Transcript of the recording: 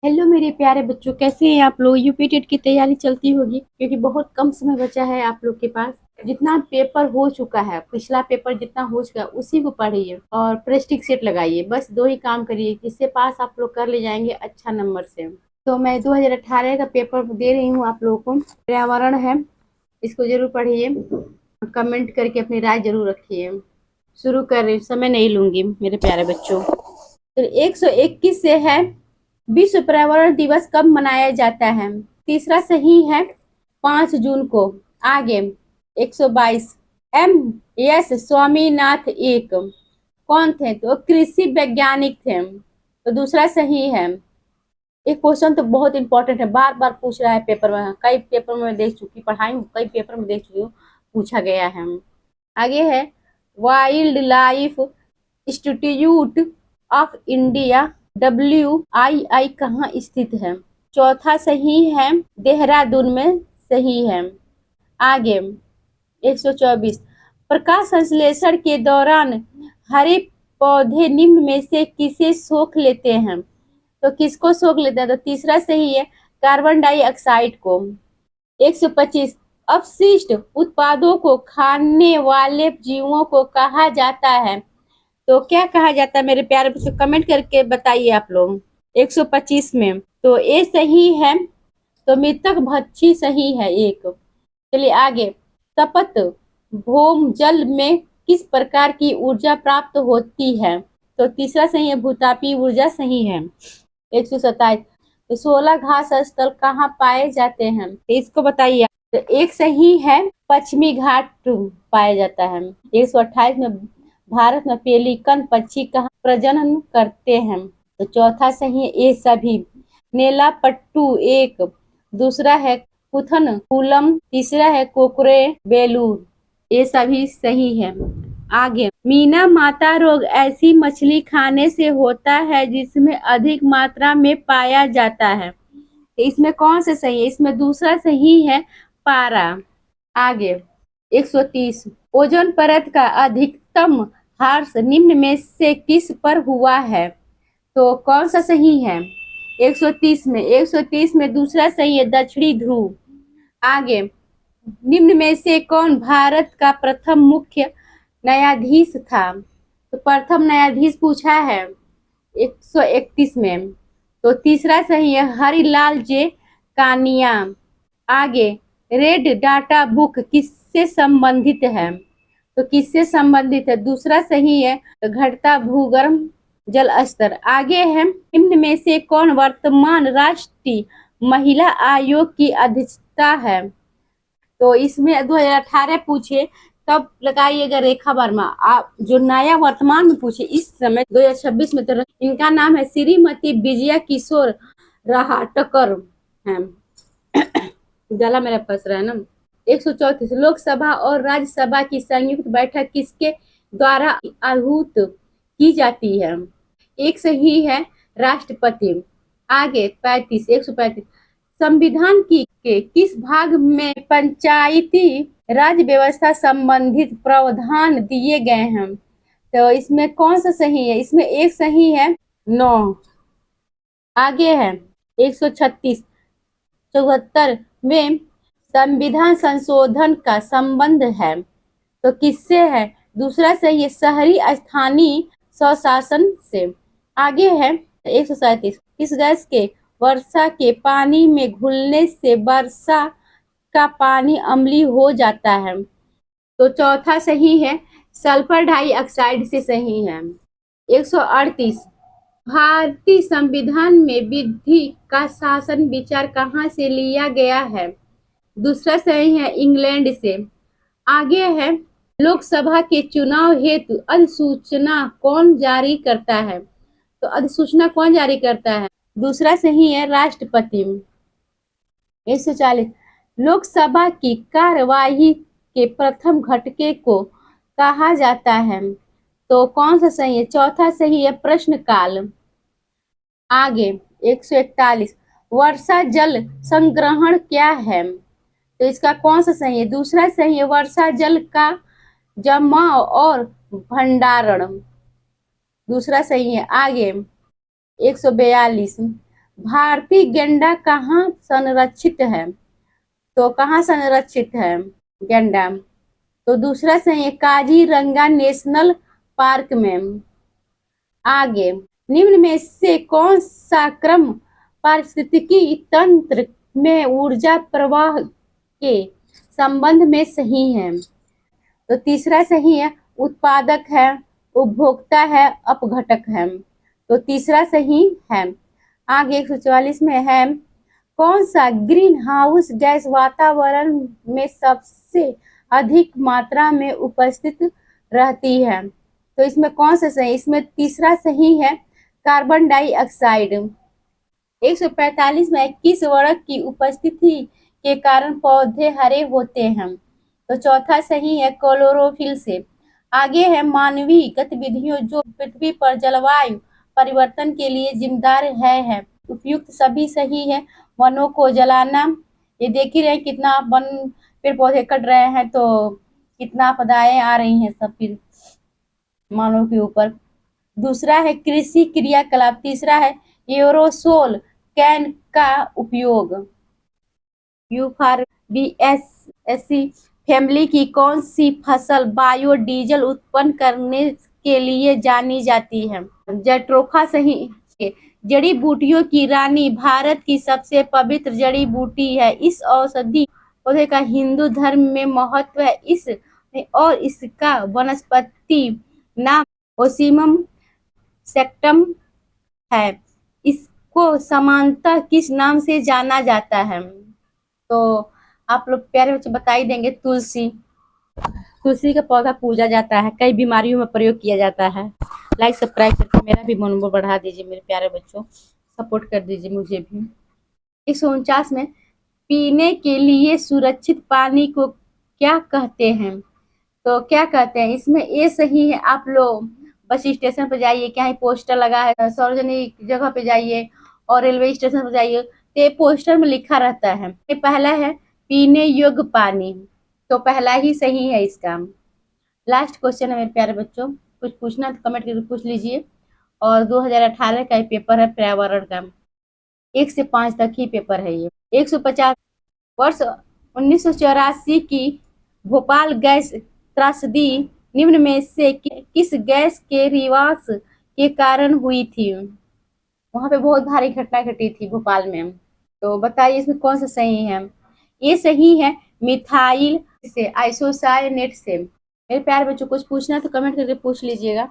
Hello मेरे प्यारे बच्चों, कैसे हैं आप लोग। यूपी टेट की तैयारी चलती होगी क्योंकि बहुत कम समय बचा है आप लोग के पास। जितना पेपर हो चुका है, पिछला पेपर जितना हो चुका है उसी को पढ़िए और प्रेस्टिक सेट लगाइए। बस दो ही काम करिए जिससे पास आप लोग कर ले जाएंगे अच्छा नंबर से। तो मैं 2018 का पेपर दे रही हूँ आप लोगों को। पर्यावरण है, इसको जरूर पढ़िए, कमेंट करके अपनी राय जरूर रखिए। शुरू कर रही, समय नहीं लूंगी मेरे प्यारे बच्चों। तो 121 से है, विश्व पर्यावरण दिवस कब मनाया जाता है। तीसरा सही है 5 जून को। आगे 122, एम एस स्वामीनाथ एक कौन थे, तो कृषि वैज्ञानिक थे। तो दूसरा सही है। एक क्वेश्चन तो बहुत इंपॉर्टेंट है, बार बार पूछ रहा है पेपर में, कई पेपर में देख चुकी, पढ़ाई कई पेपर में देख चुकी हूँ, पूछा गया है। आगे है wild life institute of India WII कहाँ स्थित है। चौथा सही है देहरादून में, सही है। आगे 124, प्रकाश संश्लेषण के दौरान हरे पौधे निम्न में से किसे सोख लेते हैं। तो किसको सोख लेते हैं, तो तीसरा सही है कार्बन डाइऑक्साइड को। 125, अपशिष्ट उत्पादों को खाने वाले जीवों को कहा जाता है। तो क्या कहा जाता है मेरे प्यारे बच्चों, कमेंट करके बताइए आप लोग। 125 में तो ए सही है, तो मृतक भक्षी सही है एक। चलिए आगे, तपत भौम जल में किस प्रकार की ऊर्जा प्राप्त होती है। तो तीसरा सही है भूतापीय ऊर्जा, सही है। 127, तो 16 घास स्थल कहाँ पाए जाते हैं, तो इसको बताइए। तो एक सही है पश्चिमी घाट पाया जाता है। 128 में भारत में पेलिकन पक्षी कहाँ प्रजनन करते हैं। तो चौथा सही है ये सभी। नेलापट्टू एक, दूसरा है कुथन कुलम, तीसरा है कोकरे बेलूर, ये सभी सही है। आगे मीना माता रोग ऐसी मछली खाने से होता है जिसमें अधिक मात्रा में पाया जाता है। तो इसमें कौन से सही है, इसमें दूसरा सही है पारा। आगे 130, ओजोन परत का अधिकतम ह्रास निम्न में से किस पर हुआ है। तो कौन सा सही है 130 में दूसरा सही है दक्षिणी ध्रुव। आगे निम्न में से कौन भारत का प्रथम मुख्य न्यायाधीश था। तो प्रथम न्यायाधीश पूछा है 131 में, तो तीसरा सही है हरिलाल जे कानिया। आगे रेड डाटा बुक किससे संबंधित है, तो किससे संबंधित है, दूसरा सही है घटता भूगर्भ जल स्तर। आगे है निम्न में से कौन वर्तमान राष्ट्रीय महिला आयोग की अध्यक्षता है। तो इसमें 2018 पूछे तब लगाइएगा रेखा वर्मा। आप जो नया वर्तमान में पूछे इस समय 2026 में, तो इनका नाम है श्रीमती विजया किशोर रहाटकर है। गला मेरा फंस रहा है ना। 134, लोकसभा और राज्यसभा की संयुक्त बैठक किसके द्वारा आहूत की जाती है। एक सही है राष्ट्रपति। आगे 135, संविधान की के किस भाग में पंचायती राज व्यवस्था संबंधित प्रावधान दिए गए हैं। तो इसमें कौन सा सही है, इसमें एक सही है 9। आगे है 136, 74 में संविधान संशोधन का संबंध है, तो किससे है, दूसरा सही है शहरी स्थानीय स्वशासन से। आगे है 137, इस गैस के वर्षा के पानी में घुलने से वर्षा का पानी अम्लीय हो जाता है। तो चौथा सही है सल्फर डाइऑक्साइड से, सही है। 138, भारतीय संविधान में विधि का शासन विचार कहाँ से लिया गया है। दूसरा सही है इंग्लैंड से। आगे है लोकसभा के चुनाव हेतु अधिसूचना कौन जारी करता है। तो अधिसूचना कौन जारी करता है, दूसरा सही है राष्ट्रपति। 140, लोकसभा की कार्यवाही के प्रथम घटके को कहा जाता है। तो कौन सा सही है, चौथा सही है प्रश्नकाल। आगे 141, वर्षा जल संग्रहण क्या है। तो इसका कौन सा सही है, दूसरा सही है वर्षा जल का जमाव और भंडारण, दूसरा सही है। आगे 142, भारतीय गैंडा कहाँ संरक्षित है? तो कहाँ संरक्षित है गैंडा? तो दूसरा सही है काजीरंगा नेशनल पार्क में। आगे, निम्न में से कौन सा क्रम पारिस्थितिकी तंत्र में ऊर्जा प्रवाह के संबंध में सही है? तो तीसरा सही है उत्पादक है, उपभोक्ता है, अपघटक है। तो तीसरा सही है। आगे 144 में है कौन सा ग्रीन हाउस गैस वातावरण में सबसे अधिक मात्रा में उपस्थित रहती है? तो इसमें कौन सा सही? इसमें तीसरा सही है कार्बन डाइऑक्साइड। 145 में किस वर्ग की उपस्थिति के कारण पौधे हरे होते हैं? तो चौथा सही है क्लोरोफिल से। आगे है मानवीय गतिविधियों जो पृथ्वी पर जलवायु परिवर्तन के लिए जिम्मेदार है। उपयुक्त सभी सही है। वनों को जलाना, ये देख ही रहे कितना वन पेड़ पौधे कट रहे हैं तो कितना आपदाएं आ रही हैं सब फिर मानव के ऊपर। दूसरा है कृषि क्रियाकलाप। तीसरा है एरोसोल कैन का उपयोग। यूफॉर्बिएसी फैमिली की कौन सी फसल बायोडीजल उत्पन्न करने के लिए जानी जाती है? जट्रोफा सही है। जड़ी बूटियों की रानी भारत की सबसे पवित्र जड़ी बूटी है। इस औषधि पौधे का हिंदू धर्म में महत्व है। और इसका वनस्पति नाम ओसिमम सेक्टम है। इसको समानतः किस नाम से जाना जाता है? तो आप लोग प्यारे बच्चे बता ही देंगे तुलसी। तुलसी का पौधा पूजा जाता है, कई बीमारियों में प्रयोग किया जाता है। लाइक सब्सक्राइब करके मेरा भी मनोबल बढ़ा दीजिए मेरे प्यारे बच्चों, सपोर्ट कर दीजिए मुझे भी। 149 में पीने के लिए सुरक्षित पानी को क्या कहते हैं? तो क्या कहते हैं इसमें ए सही है। आप लोग बस स्टेशन पर जाइए, क्या ही पोस्टर लगा है, सार्वजनिक जगह पे जाइए और रेलवे स्टेशन पर जाइए तो ये पोस्टर में लिखा रहता है। ये पहला है पीने योग्य पानी, तो पहला ही सही है इसका। लास्ट क्वेश्चन है मेरे प्यारे बच्चों, कुछ पूछना तो कमेंट करके पूछ लीजिए। और 2018 का पेपर है पर्यावरण का, 1 से 5 तक ही पेपर है ये। 150 वर्ष 1984 की भोपाल गैस त्रासदी निम्न में से किस गैस के रिवास के कारण हुई थी? वहां पे बहुत भारी घटना घटी थी भोपाल में, तो बताइए इसमें कौन सा सही है? ये सही है मिथाइल से, आइसोसायनेट से। मेरे प्यारे बच्चों कुछ पूछना तो कमेंट करके पूछ लीजिएगा।